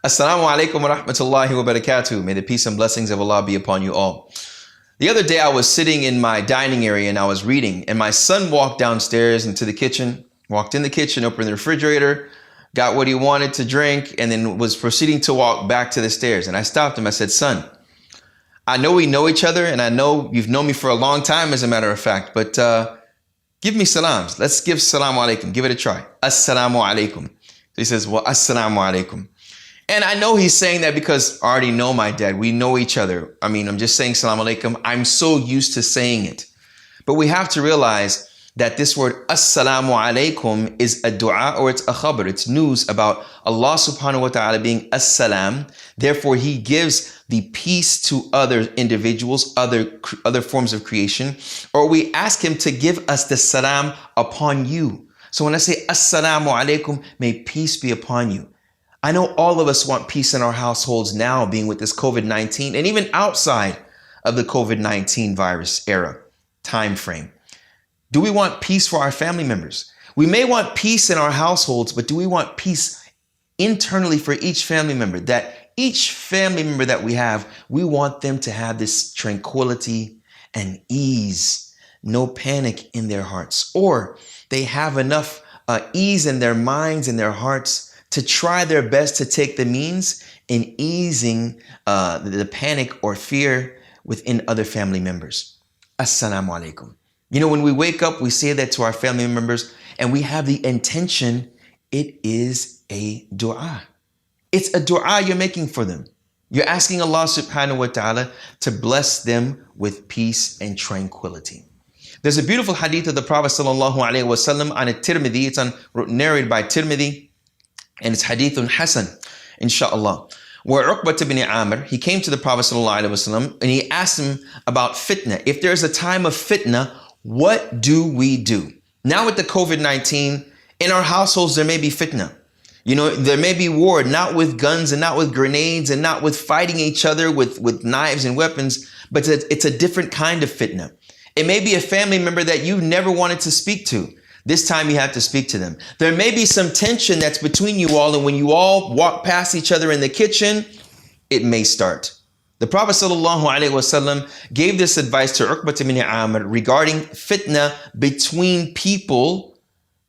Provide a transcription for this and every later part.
Assalamu alaikum wa rahmatullahi wa barakatuh. May the peace and blessings of Allah be upon you all. The other day I was sitting in my dining area and I was reading, and my son walked downstairs into the kitchen, walked in the kitchen, opened the refrigerator, got what he wanted to drink, and then was proceeding to walk back to the stairs. And I stopped him. I said, "Son, I know we know each other, and I know you've known me for a long time, as a matter of fact, but give me salams. Let's give salamu alaikum. Give it a try. Assalamu alaikum." So he says, "Well, assalamu alaikum." And I know he's saying that because I already know my dad. We know each other. I mean, I'm just saying salamu alaikum. I'm so used to saying it. But we have to realize that this word assalamu alaikum is a dua, or it's a khabar. It's news about Allah subhanahu wa ta'ala being as-salam. Therefore, he gives the peace to other individuals, other forms of creation, or we ask him to give us the salam upon you. So when I say assalamu alaikum, may peace be upon you. I know all of us want peace in our households now, being with this COVID-19, and even outside of the COVID-19 virus era, time frame. Do we want peace for our family members? We may want peace in our households, but do we want peace internally for each family member? That each family member that we have, we want them to have this tranquility and ease, no panic in their hearts, or they have enough ease in their minds and their hearts to try their best to take the means in easing the panic or fear within other family members. Assalamu alaikum. You know, when we wake up, we say that to our family members, and we have the intention, it is a dua. It's a dua you're making for them. You're asking Allah subhanahu wa ta'ala to bless them with peace and tranquility. There's a beautiful hadith of the Prophet sallallahu alaihi wasallam on a Tirmidhi. It's narrated by Tirmidhi, and it's hadithun hasan, inshallah, where Uqbat ibn Amir, he came to the Prophet sallallahu alaihi wasallam and he asked him about fitna. If there's a time of fitna, what do we do? Now with the COVID-19, in our households, there may be fitna. You know, there may be war, not with guns and not with grenades and not with fighting each other with knives and weapons, but it's a different kind of fitna. It may be a family member that you never wanted to speak to. This time you have to speak to them. There may be some tension that's between you all, and when you all walk past each other in the kitchen, it may start. The Prophet ﷺ gave this advice to Uqbat ibn Amir regarding fitna between people,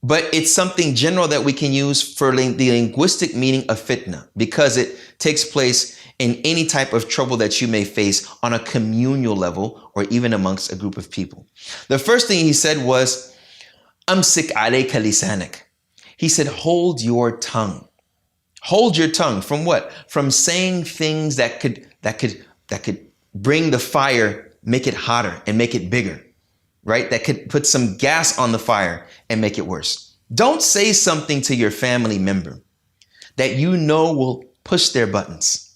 but it's something general that we can use for the linguistic meaning of fitna, because it takes place in any type of trouble that you may face on a communal level or even amongst a group of people. The first thing he said was, Amsik alayka lisanak. He said, hold your tongue. Hold your tongue from what? From saying things that could bring the fire, make it hotter and make it bigger, right? That could put some gas on the fire and make it worse. Don't say something to your family member that you know will push their buttons.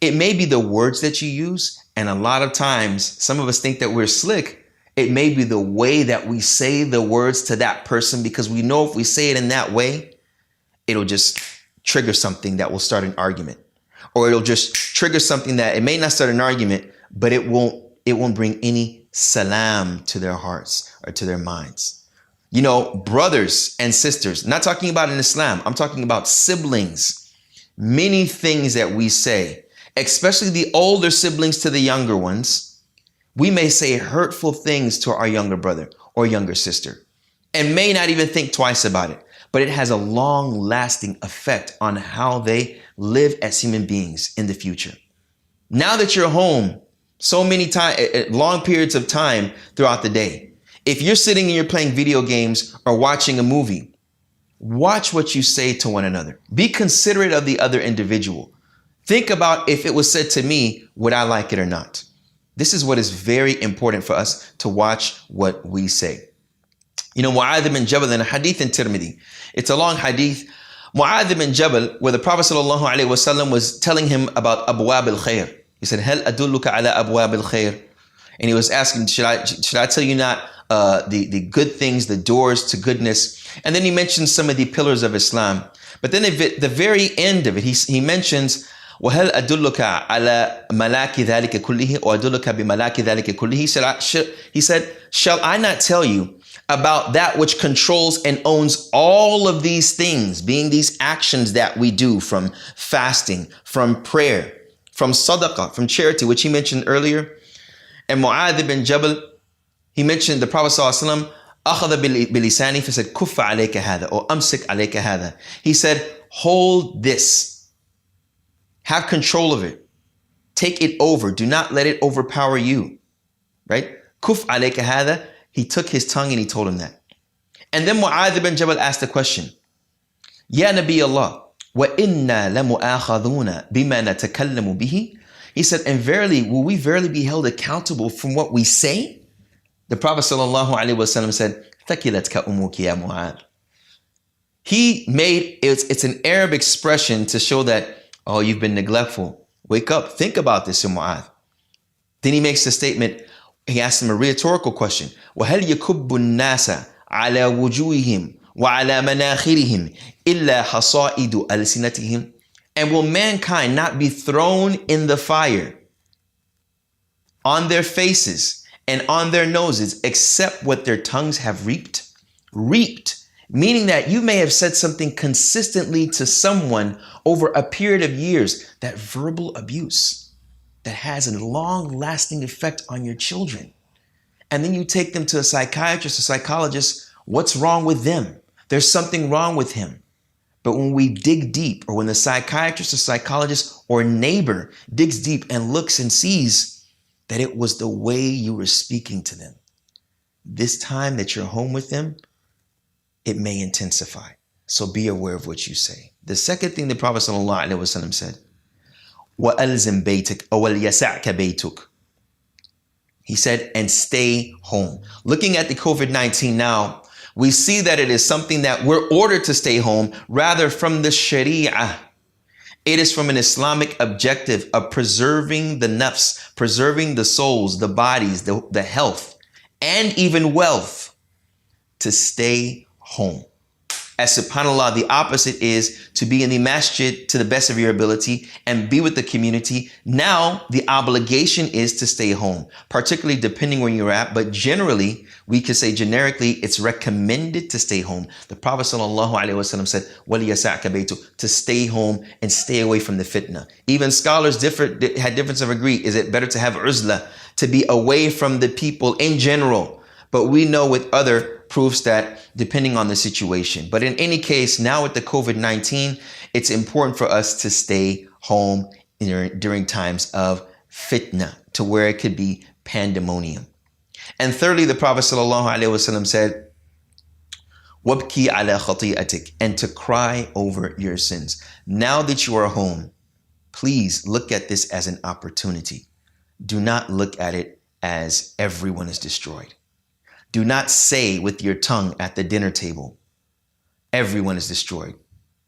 It may be the words that you use, and a lot of times, some of us think that we're slick. It may be the way that we say the words to that person, because we know if we say it in that way, it'll just trigger something that will start an argument. Or it'll just trigger something that it may not start an argument, but it won't bring any salam to their hearts or to their minds. You know, brothers and sisters, not talking about in Islam, I'm talking about siblings. Many things that we say, especially the older siblings to the younger ones, we may say hurtful things to our younger brother or younger sister and may not even think twice about it, but it has a long-lasting effect on how they live as human beings in the future. Now that you're home so many times, long periods of time throughout the day, if you're sitting and you're playing video games or watching a movie, watch what you say to one another. Be considerate of the other individual. Think about, if it was said to me, would I like it or not? This is what is very important for us, to watch what we say. You know, Mu'adh bin Jabal, in a hadith in Tirmidhi, it's a long hadith. Mu'adh bin Jabal, where the Prophet ﷺ was telling him about abwab al-khair. He said, Hal adulluka ala abwab al-khair? And he was asking, should I tell you not the good things, the doors to goodness? And then he mentions some of the pillars of Islam. But then at the very end of it, he mentions, وَهَلْ أَدُلُّكَ عَلَى مَلَاكِ ذَلِكَ كُلِّهِ وَأَدُلُّكَ بِمَلَاكِ ذَلِكَ كُلِّهِ. He said, shall I not tell you about that which controls and owns all of these things, being these actions that we do, from fasting, from prayer, from sadaqah, from charity, which he mentioned earlier. And Mu'adh ibn Jabal, he mentioned the Prophet ﷺ, أخذ بلساني فسد كف عليك هذا or أمسك عليك هذا. He said, hold this. Have control of it. Take it over. Do not let it overpower you. Right? Kuf عليك هذا. He took his tongue and he told him that. And then Mu'adh ibn Jabal asked the question, Ya Nabi Allah, وَإِنَّا لَمُؤَاخَذُونَ بِمَا نَتَكَلَّمُ بِهِ. He said, and verily, will we verily be held accountable from what we say? The Prophet ﷺ said, ثَكِلَتْكَ أُمُّكِ يَا مُعَاذ. He made, it's an Arab expression to show that, oh, you've been neglectful. Wake up, think about this, Mu'adh. Then he makes the statement, he asks him a rhetorical question. وَهَلْ يَكُبُّ النَّاسَ عَلَى وُجُوهِهِمْ وَعَلَى مَنَاخِرِهِمْ إِلَّا حَصَائِدُ أَلْسِنَتِهِمْ. And will mankind not be thrown in the fire on their faces and on their noses except what their tongues have reaped? Reaped, meaning that you may have said something consistently to someone over a period of years, that verbal abuse that has a long-lasting effect on your children. And then you take them to a psychiatrist or psychologist. What's wrong with them? There's something wrong with him. But when we dig deep, or when the psychiatrist or psychologist or neighbor digs deep and looks and sees that it was the way you were speaking to them, this time that you're home with them, it may intensify. So be aware of what you say. The second thing the Prophet ﷺ said, وَأَلْزِمْ بَيْتِكَ أَوْ وَلْيَسَعْكَ بَيْتُكَ. He said, and stay home. Looking at the COVID-19 now, we see that it is something that we're ordered to stay home, rather from the Sharia. It is from an Islamic objective of preserving the nafs, preserving the souls, the bodies, the health, and even wealth, to stay home. As subhanAllah, the opposite is to be in the masjid to the best of your ability and be with the community. Now, the obligation is to stay home, particularly depending where you're at. But generally, we could say generically, it's recommended to stay home. The Prophet ﷺ said, وَلِيَسَعْكَ بَيْتُكَ, to stay home and stay away from the fitna. Even scholars had difference of agree. Is it better to have uzla, to be away from the people in general? But we know with other proofs that depending on the situation. But in any case, now with the COVID-19, it's important for us to stay home during times of fitna, to where it could be pandemonium. And thirdly, the Prophet ﷺ said, وَابْكِي عَلَى خَطِيئَتِكَ, and to cry over your sins. Now that you are home, please look at this as an opportunity. Do not look at it as everyone is destroyed. Do not say with your tongue at the dinner table, everyone is destroyed.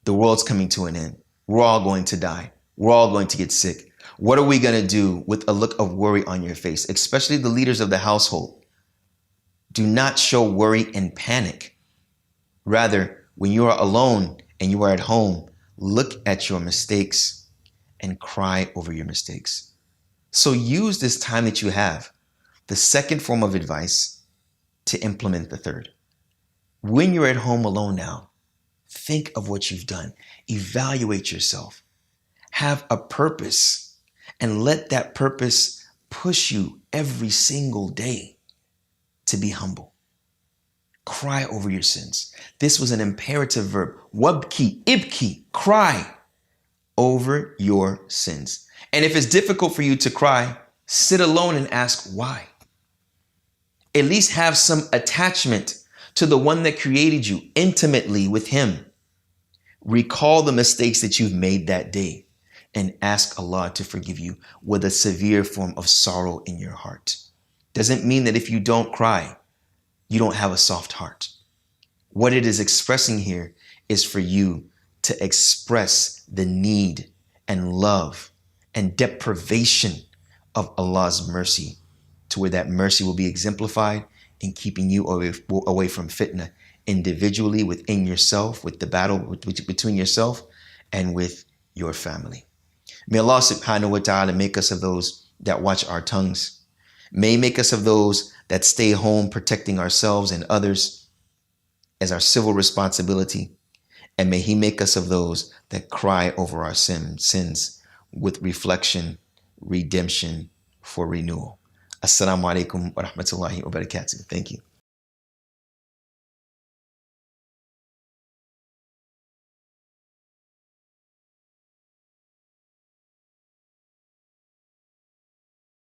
The world's coming to an end. We're all going to die. We're all going to get sick. What are we going to do with a look of worry on your face, especially the leaders of the household? Do not show worry and panic. Rather, when you are alone and you are at home, look at your mistakes and cry over your mistakes. So use this time that you have, the second form of advice, to implement the third. When you're at home alone now, think of what you've done. Evaluate yourself. Have a purpose, and let that purpose push you every single day to be humble. Cry over your sins. This was an imperative verb. Wabki, ibki, cry over your sins. And if it's difficult for you to cry, sit alone and ask why. At least have some attachment to the one that created you intimately with him. Recall the mistakes that you've made that day and ask Allah to forgive you with a severe form of sorrow in your heart. Doesn't mean that if you don't cry, you don't have a soft heart. What it is expressing here is for you to express the need and love and deprivation of Allah's mercy, to where that mercy will be exemplified in keeping you away from fitna, individually, within yourself, with the battle between yourself and with your family. May Allah subhanahu wa ta'ala make us of those that watch our tongues. May make us of those that stay home protecting ourselves and others as our civil responsibility. And may He make us of those that cry over our sins with reflection, redemption for renewal. Assalamu alaikum wa rahmatullahi wa barakatuh. Thank you.